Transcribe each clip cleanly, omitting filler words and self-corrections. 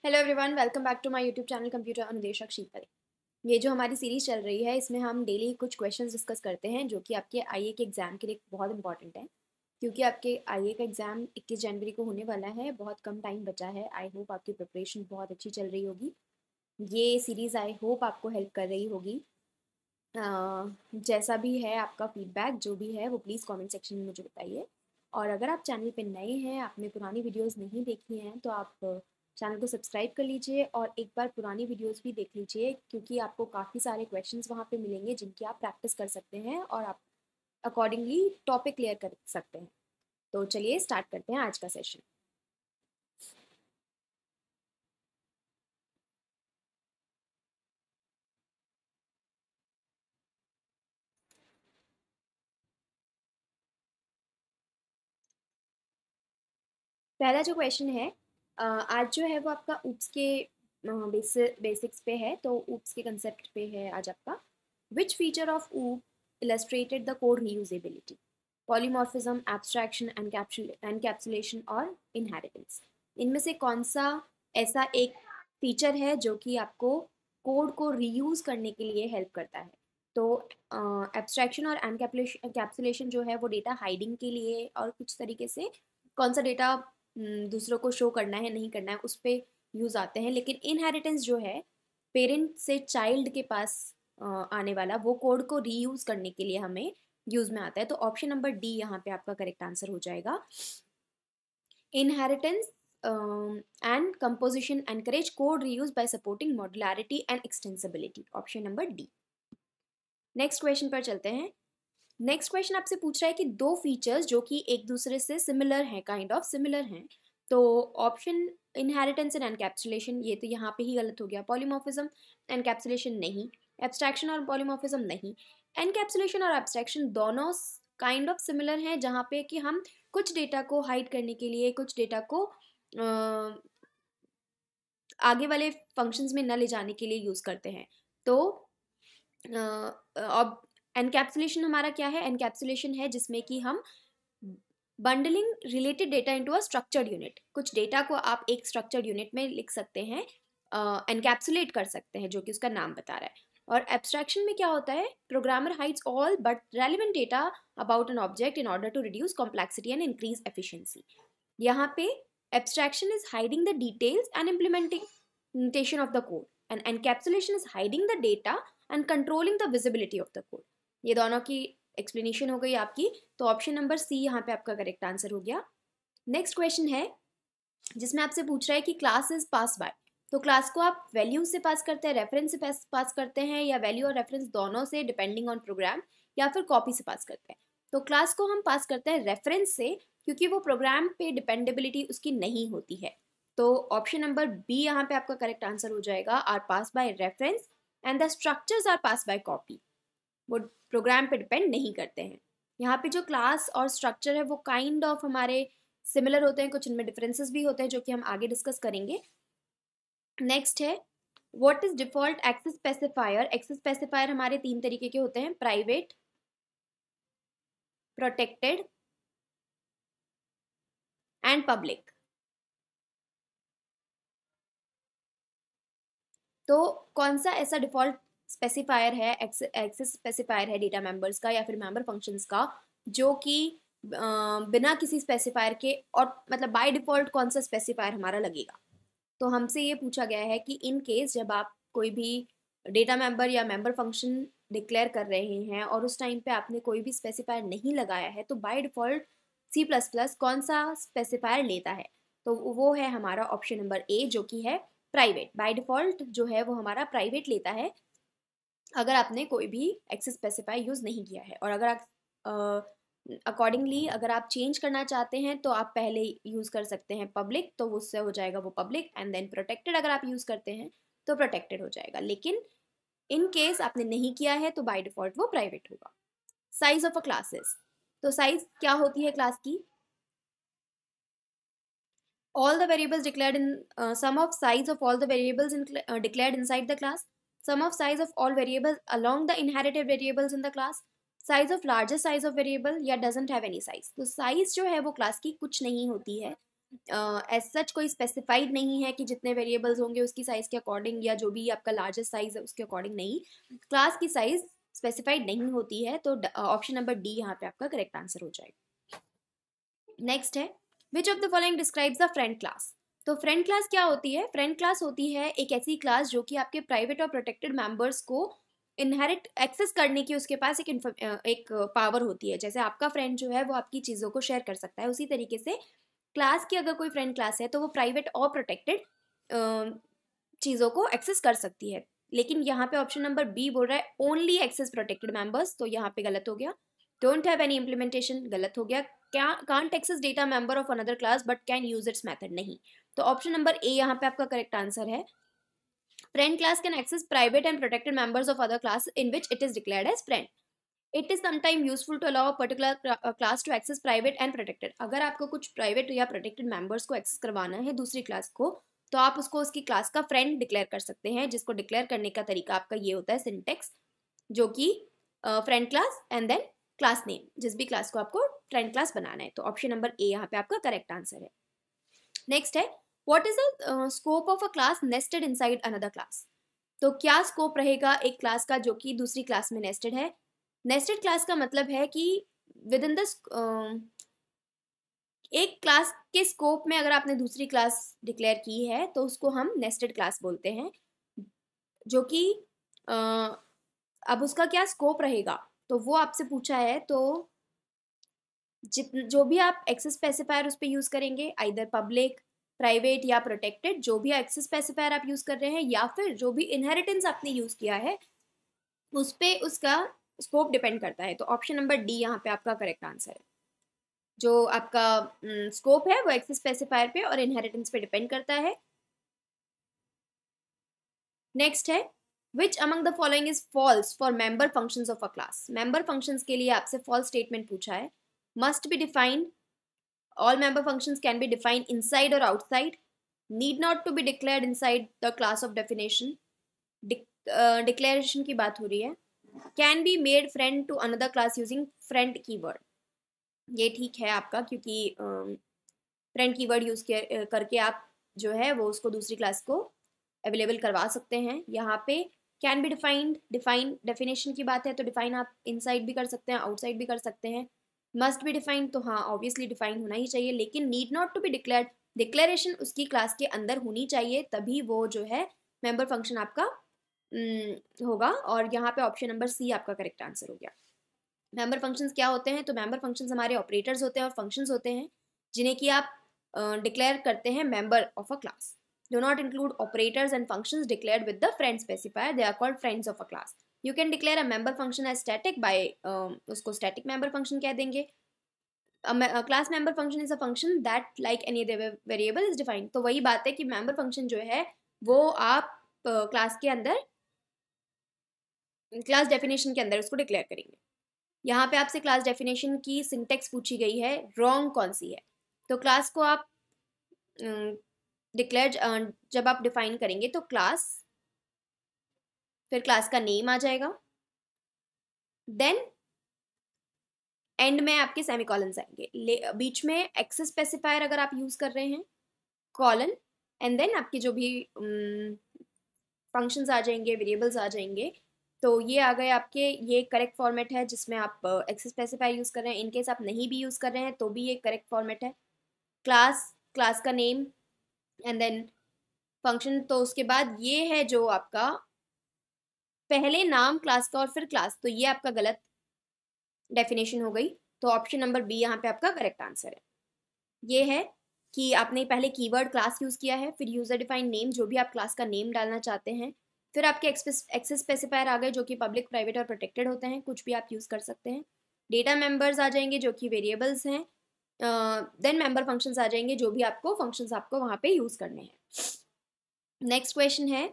Hello everyone, welcome back to my YouTube channel computer अनुदेशक शीतल। ये जो हमारी सीरीज़ चल रही है इसमें हम डेली कुछ क्वेश्चंस डिस्कस करते हैं जो कि आपके आईए के एग्ज़ाम के लिए बहुत इंपॉर्टेंट है, क्योंकि आपके आईए का एग्ज़ाम 21 जनवरी को होने वाला है। बहुत कम टाइम बचा है। आई होप आपकी प्रिपरेशन बहुत अच्छी चल रही होगी। ये सीरीज़ आई होप आपको हेल्प कर रही होगी। जैसा भी है आपका फीडबैक जो भी है वो प्लीज़ कमेंट सेक्शन में मुझे बताइए। और अगर आप चैनल पे नए हैं, आपने पुरानी वीडियोस नहीं देखी हैं, तो आप चैनल को सब्सक्राइब कर लीजिए और एक बार पुरानी वीडियोस भी देख लीजिए, क्योंकि आपको काफ़ी सारे क्वेश्चंस वहाँ पे मिलेंगे जिनकी आप प्रैक्टिस कर सकते हैं और आप अकॉर्डिंगली टॉपिक क्लियर कर सकते हैं। तो चलिए स्टार्ट करते हैं आज का सेशन। पहला जो क्वेश्चन है आज जो है वो आपका ऊप्स के बेसिक्स पे है। तो ऊप्स के कंसेप्ट पे है आज आपका। विच फीचर ऑफ ऊप illustrated the code reusability? Polymorphism, abstraction, encapsulation और इनहेरिटेंस। इनमें से कौन सा ऐसा एक फीचर है जो कि आपको कोड को रीयूज करने के लिए हेल्प करता है? तो एब्स्ट्रैक्शन और एनकैप्सुलेशन जो है वो डेटा हाइडिंग के लिए और कुछ तरीके से कौन सा डेटा दूसरों को शो करना है नहीं करना है उस पर यूज़ आते हैं। लेकिन इनहेरिटेंस जो है पेरेंट से चाइल्ड के पास आने वाला, वो कोड को रीयूज करने के लिए हमें यूज में आता है। तो ऑप्शन नंबर डी यहाँ पे आपका करेक्ट आंसर हो जाएगा। Inheritance and composition encourage code reuse bye supporting modularity and extensibility. Option number D. Next question पर चलते हैं। नेक्स्ट क्वेश्चन आपसे पूछ रहा है कि दो फीचर्स जो कि एक दूसरे से सिमिलर हैं, काइंड ऑफ सिमिलर हैं। तो ऑप्शन इनहेरिटेंस एंड एनकैप्सुलेशन, ये तो यहाँ पे ही गलत हो गया। पॉलीमॉर्फिज्म, एनकैप्सुलेशन नहीं। एब्स्ट्रैक्शन और पॉलीमॉर्फिज्म नहीं। एनकैप्सुलेशन और एब्स्ट्रैक्शन दोनों काइंड ऑफ सिमिलर हैं, जहाँ पे कि हम कुछ डेटा को हाइड करने के लिए, कुछ डेटा को आगे वाले फंक्शंस में न ले जाने के लिए यूज़ करते हैं। तो अब एनकैप्सुलेशन हमारा क्या है? एनकैप्सुलेशन है जिसमें कि हम bundling related data into a structured unit, कुछ डेटा को आप एक स्ट्रक्चर्ड यूनिट में लिख सकते हैं, एनकैप्सुलेट कर सकते हैं, जो कि उसका नाम बता रहा है। और एब्स्ट्रैक्शन में क्या होता है? Programmer hides all but relevant data about an object in order to reduce complexity and increase efficiency. यहाँ पे abstraction is hiding the details and implementation of the code, and encapsulation is hiding the data and controlling the visibility of the code. ये दोनों की explanation हो गई आपकी। तो option number सी यहाँ पे आपका करेक्ट आंसर हो गया। नेक्स्ट क्वेश्चन है जिसमें आपसे पूछ रहा है कि क्लास इज पास बाय। तो क्लास को आप वैल्यू से पास करते हैं, रेफरेंस से पास करते हैं, या वैल्यू और रेफरेंस दोनों से डिपेंडिंग ऑन प्रोग्राम, या फिर कॉपी से पास करते हैं? तो क्लास को हम पास करते हैं रेफरेंस से, क्योंकि वो प्रोग्राम पे डिपेंडेबिलिटी उसकी नहीं होती है। तो ऑप्शन नंबर बी यहाँ पे आपका करेक्ट आंसर हो जाएगा। Are pass by reference and the structures are pass by copy. वो प्रोग्राम पे डिपेंड नहीं करते हैं। यहाँ पे जो क्लास और स्ट्रक्चर है वो काइंड ऑफ हमारे सिमिलर होते हैं, कुछ इनमें डिफरेंसेस भी होते हैं जो कि हम आगे डिस्कस करेंगे। नेक्स्ट है what is default access specifier? Access specifier हमारे तीन तरीके के होते हैं: प्राइवेट, प्रोटेक्टेड एंड पब्लिक। तो कौन सा ऐसा डिफॉल्ट स्पेसिफायर है, एक्सेस स्पेसिफायर है डेटा मेंबर्स का या फिर मेंबर फंक्शंस का, जो कि बिना किसी स्पेसिफायर के, और मतलब बाय डिफॉल्ट कौन सा स्पेसिफायर हमारा लगेगा? तो हमसे ये पूछा गया है कि इन केस जब आप कोई भी डेटा मेंबर या मेंबर फंक्शन डिक्लेयर कर रहे हैं और उस टाइम पे आपने कोई भी स्पेसिफायर नहीं लगाया है, तो by default C plus plus कौन सा स्पेसिफायर लेता है? तो वो है हमारा ऑप्शन नंबर ए, जो कि है प्राइवेट। बाय डिफॉल्ट जो है वो हमारा प्राइवेट लेता है अगर आपने कोई भी एक्सेस स्पेसिफाई यूज़ नहीं किया है। और अगर आप अकॉर्डिंगली अगर आप चेंज करना चाहते हैं तो आप पहले यूज़ कर सकते हैं पब्लिक, तो उससे हो जाएगा वो पब्लिक, एंड देन प्रोटेक्टेड अगर आप यूज़ करते हैं तो प्रोटेक्टेड हो जाएगा। लेकिन इन केस आपने नहीं किया है तो बाय डिफॉल्ट वो प्राइवेट होगा। साइज ऑफ अ क्लासेस, तो साइज क्या होती है क्लास की? all the variables declared in sum of size of all the variables declared inside the class, sum of size of all variables along the inherited variables in the class, size of largest size of variable, या doesn't have any size। तो size जो है वो class की कुछ नहीं होती है, एज सच कोई स्पेसिफाइड नहीं है कि जितने वेरिएबल्स होंगे उसकी साइज के अकॉर्डिंग, या जो भी आपका लार्जेस्ट साइज है उसके अकॉर्डिंग नहीं, क्लास की साइज स्पेसिफाइड नहीं होती है। तो ऑप्शन नंबर डी यहाँ पे आपका करेक्ट आंसर हो जाएगा। नेक्स्ट है which of the following describes the friend class. तो फ्रेंड क्लास क्या होती है? फ्रेंड क्लास होती है एक ऐसी क्लास जो कि आपके प्राइवेट और प्रोटेक्टेड मेंबर्स को इनहेरिट एक्सेस करने की उसके पास एक पावर होती है। जैसे आपका फ्रेंड जो है वो आपकी चीज़ों को शेयर कर सकता है, उसी तरीके से क्लास की अगर कोई फ्रेंड क्लास है तो वो प्राइवेट और प्रोटेक्टेड चीज़ों को एक्सेस कर सकती है। लेकिन यहाँ पे ऑप्शन नंबर बी बोल रहा है ओनली एक्सेस प्रोटेक्टेड मेंबर्स, तो यहाँ पे गलत हो गया। डोंट हैव एनी इम्प्लीमेंटेशन, गलत हो गया। Can't access data member of another class but can use its method, नहीं। तो ऑप्शन नंबर ए यहाँ पे आपका करेक्ट आंसर है। Friend class can access private and protected members of other class in which it is declared as friend. It is sometime useful to allow particular class to access private and protected. अगर आपको कुछ private या protected members को access करवाना है दूसरी class को, तो आप उसको उसकी क्लास का फ्रेंड डिक्लेयर कर सकते हैं, जिसको डिक्लेयर करने का तरीका आपका ये होता है सिंटेक्स, जो कि friend class and then class name, जिस भी क्लास को आपको फ्रेंड क्लास बनाना है। तो ऑप्शन नंबर ए यहाँ पे आपका करेक्ट आंसर है। नेक्स्ट है what is the scope of a class nested inside another class. तो क्या स्कोप रहेगा एक क्लास का जो कि दूसरी क्लास में नेस्टेड है? नेस्टेड क्लास का मतलब है कि विद इन द एक क्लास के स्कोप में अगर आपने दूसरी क्लास डिक्लेयर की है तो उसको हम नेस्टेड क्लास बोलते हैं। जो कि अब उसका क्या स्कोप रहेगा तो वो आपसे पूछा है। तो जो भी आप एक्सेस स्पेसिफायर उस पर यूज करेंगे, आइदर पब्लिक, प्राइवेट या प्रोटेक्टेड, जो भी एक्सेस स्पेसिफायर आप यूज कर रहे हैं या फिर जो भी इनहेरिटेंस आपने यूज किया है, उस पर उसका स्कोप डिपेंड करता है। तो ऑप्शन नंबर डी यहाँ पे आपका करेक्ट आंसर है। जो आपका स्कोप है वो एक्सेस स्पेसिफायर पे और इनहेरिटेंस पे डिपेंड करता है। नेक्स्ट है which among the following is false for member functions of a class. Member functions के लिए आपसे फॉल्स स्टेटमेंट पूछा है। Must be defined, all member functions can be defined inside or outside, need not to be declared inside the class of definition, declaration की बात हो रही है, can be made friend to another class using friend keyword। ये ठीक है आपका, क्योंकि friend keyword यूज करके आप जो है वो उसको दूसरी क्लास को अवेलेबल करवा सकते हैं। यहाँ पे can be defined, define definition की बात है तो डिफाइन आप इनसाइड भी कर सकते हैं, आउटसाइड भी कर सकते हैं। मस्ट बी डिफाइंड, तो हाँ ऑब्वियसली डिफाइन होना ही चाहिए, लेकिन need not to be declared, declaration उसकी क्लास के अंदर होनी चाहिए, तभी वो जो है मेंबर फंक्शन आपका होगा। और यहाँ पे ऑप्शन नंबर सी आपका करेक्ट आंसर हो गया। मेंबर फंक्शंस क्या होते हैं? तो मेंबर फंक्शंस हमारे ऑपरेटर्स होते हैं और फंक्शंस होते हैं जिन्हें कि आप डिक्लेयर करते हैं member of a class. Do not include operators and functions declared with the friend specifier, they are called friends of a class. You can declare a member function as static by उसको static member function कह देंगे। Class member function is a function that like any other variable is defined. तो वही बात है कि member function जो है वो आप क्लास के अंदर, क्लास डेफिनेशन के अंदर उसको डिक्लेयर करेंगे। यहाँ पे आपसे क्लास डेफिनेशन की सिंटेक्स पूछी गई है, रॉन्ग कौन सी है? तो क्लास को आप डिक्लेयर जब आप डिफाइन करेंगे तो क्लास, फिर क्लास का नेम आ जाएगा, देन एंड में आपके सेमीकॉलन्स आएंगे, बीच में एक्सेस स्पेसिफायर अगर आप यूज कर रहे हैं, कॉलन, एंड देन आपके जो भी फंक्शंस आ जाएंगे, वेरिएबल्स आ जाएंगे। तो ये आ गए आपके, ये करेक्ट फॉर्मेट है जिसमें आप एक्सेस स्पेसिफायर यूज कर रहे हैं। इनकेस आप नहीं भी यूज कर रहे हैं तो भी ये करेक्ट फॉर्मेट है। क्लास, क्लास का नेम एंड देन फंक्शन। तो उसके बाद ये है जो आपका पहले नाम क्लास का और फिर क्लास, तो ये आपका गलत डेफिनेशन हो गई। तो ऑप्शन नंबर बी यहाँ पे आपका करेक्ट आंसर है। ये है कि आपने पहले कीवर्ड क्लास यूज किया है, फिर यूजर डिफाइंड नेम, जो भी आप क्लास का नेम डालना चाहते हैं, फिर आपके एक्सेस स्पेसिफायर आ गए जो कि पब्लिक, प्राइवेट और प्रोटेक्टेड होते हैं, कुछ भी आप यूज कर सकते हैं। डेटा मेंबर्स आ जाएंगे जो कि वेरिएबल्स हैं, देन मेंबर फंक्शंस आ जाएंगे जो भी आपको फंक्शंस आपको वहां पे यूज करने हैं। नेक्स्ट क्वेश्चन है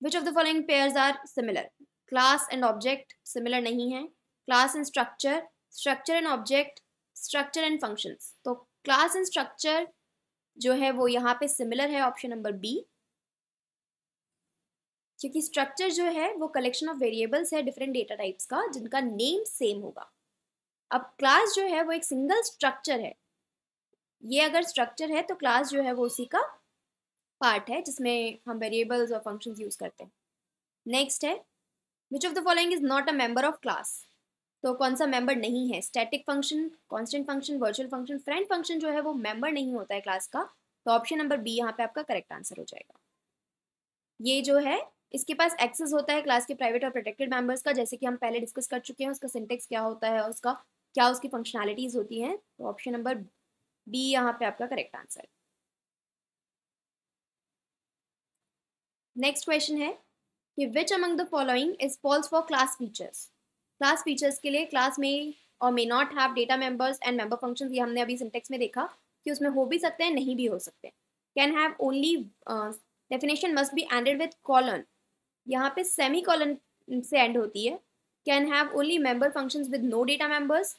which of the following pairs are similar. Class and object similar नहीं है, class and structure, structure and object, structure and functions. तो क्लास एंड स्ट्रक्चर जो है वो यहाँ पे सिमिलर है, ऑप्शन नंबर बी, क्योंकि स्ट्रक्चर जो है वो कलेक्शन ऑफ वेरिएबल्स है डिफरेंट डेटा टाइप्स का जिनका नेम सेम होगा। अब क्लास जो है वो एक सिंगल स्ट्रक्चर है ये अगर स्ट्रक्चर है तो क्लास जो है वो उसी का पार्ट है जिसमें हम वेरिएबल्स और फंक्शंस यूज करते हैं। नेक्स्ट है which of the following is not a member of class. तो कौन सा मेंबर नहीं है? Static function, constant function, virtual function. Friend function जो है वो मेंबर नहीं होता है क्लास का, तो ऑप्शन नंबर बी यहाँ पे आपका करेक्ट आंसर हो जाएगा। ये जो है इसके पास एक्सेस होता है क्लास के प्राइवेट और प्रोटेक्टेड मेंबर्स का, जैसे कि हम पहले डिस्कस कर चुके हैं, उसका सिंटेक्स क्या होता है और उसका क्या उसकी फंक्शनैलिटीज होती हैं। तो ऑप्शन नंबर बी यहाँ पे आपका करेक्ट आंसर है। नेक्स्ट क्वेश्चन है कि which among the following is false for class features. Class features के लिए क्लास में और may not have data members and member functions, ये हमने अभी सिंटेक्स में देखा कि उसमें हो भी सकते हैं, नहीं भी हो सकते। Can have only, definition must be ended with colon, यहाँ पे सेमी कॉलन से एंड होती है। Can have only member functions with no data members,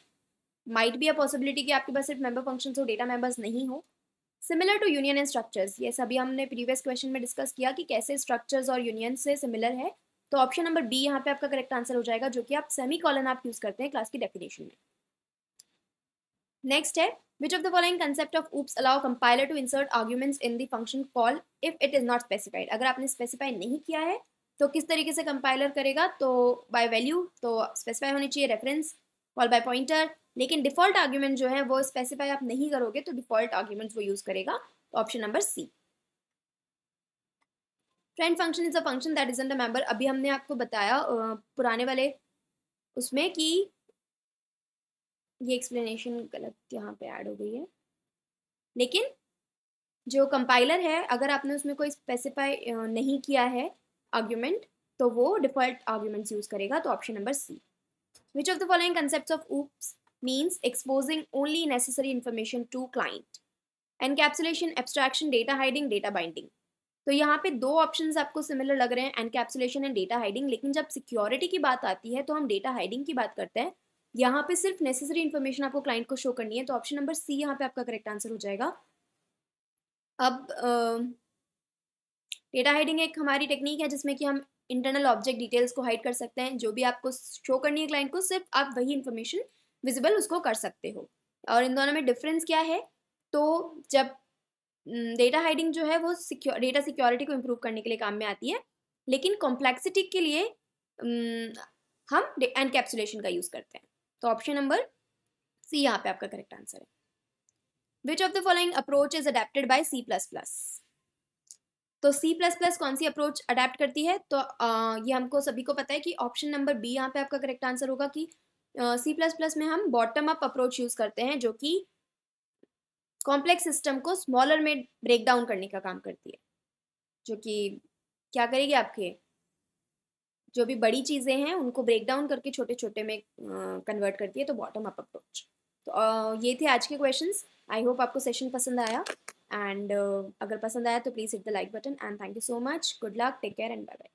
might be a possibility कि आपके पास सिर्फ मेंबर फंक्शंस हो, डेटा मेंबर्स नहीं हो। Similar to union and structures, ये सभी हमने प्रीवियस क्वेश्चन में डिस्कस किया कि कैसे स्ट्रक्चर्स और यूनियन से सिमिलर है। तो ऑप्शन नंबर बी यहाँ पे आपका करेक्ट आंसर हो जाएगा, जो कि आप सेमी कॉलन आप यूज करते हैं क्लास की डेफिनेशन में। नेक्स्ट है which of the following concept of oops allow compiler to insert arguments in the function call if it is not specified। अगर आपने स्पेसिफाई नहीं किया है तो किस तरीके से कंपाइलर करेगा? तो बाय वैल्यू तो स्पेसिफाई होनी चाहिए, रेफरेंस, कॉल बाय पॉइंटर, लेकिन डिफॉल्ट आर्ग्यूमेंट जो है वो स्पेसिफाई आप नहीं करोगे तो डिफॉल्ट आर्ग्यूमेंट्स वो यूज करेगा। तो option number C. Friend function is a function that is in the member, अभी हमने आपको बताया पुराने वाले उसमें कि ये एक्सप्लेनेशन गलत यहाँ पे ऐड हो गई है, लेकिन जो कंपाइलर है अगर आपने उसमें कोई स्पेसिफाई नहीं किया है आर्ग्यूमेंट तो वो डिफॉल्ट आर्ग्यूमेंट्स यूज करेगा। तो option number C. Which of the following concepts of oops means exposing only necessary information to client. Encapsulation, abstraction, data hiding, data binding. तो यहाँ पे दो ऑप्शंस आपको सिमिलर लग रहे हैं, एनकैप्सुलेशन एंड डेटा हाइडिंग, लेकिन जब सिक्योरिटी की बात आती है तो हम डेटा हाइडिंग की बात करते हैं। यहाँ पे सिर्फ नेसेसरी इन्फॉर्मेशन आपको क्लाइंट को शो करनी है, तो ऑप्शन नंबर सी यहाँ पे आपका करेक्ट आंसर हो जाएगा। अब डेटा हाइडिंग एक हमारी टेक्निक है जिसमें कि हम इंटरनल ऑब्जेक्ट डिटेल्स को हाइड कर सकते हैं, जो भी आपको शो करनी है क्लाइंट को सिर्फ आप वही इन्फॉर्मेशन विजिबल उसको कर सकते हो। और इन दोनों में डिफरेंस क्या है? तो जब डेटा हाइडिंग जो है वो डेटा सिक्योरिटी को इम्प्रूव करने के लिए काम में आती है, लेकिन कॉम्प्लेक्सिटी के लिए हम एनकैप्सुलेशन का यूज करते हैं। तो ऑप्शन नंबर सी यहाँ पे आपका करेक्ट आंसर है। Which of the following approach is adapted by C plus plus. तो सी प्लस प्लस कौन सी अप्रोच अडेप्ट करती है? तो ये हमको सभी को पता है कि ऑप्शन नंबर बी यहाँ पे आपका करेक्ट आंसर होगा कि सी प्लस प्लस में हम बॉटम अप अप्रोच यूज करते हैं, जो कि कॉम्प्लेक्स सिस्टम को स्मॉलर में ब्रेक डाउन करने का काम करती है, जो कि क्या करेगी, आपके जो भी बड़ी चीज़ें हैं उनको ब्रेक डाउन करके छोटे छोटे में कन्वर्ट करती है। तो बॉटम अप अप्रोच। तो ये थे आज के क्वेश्चंस। आई होप आपको सेशन पसंद आया, एंड अगर पसंद आया तो please hit the like button, and thank you so much. Good luck, take care and bye bye.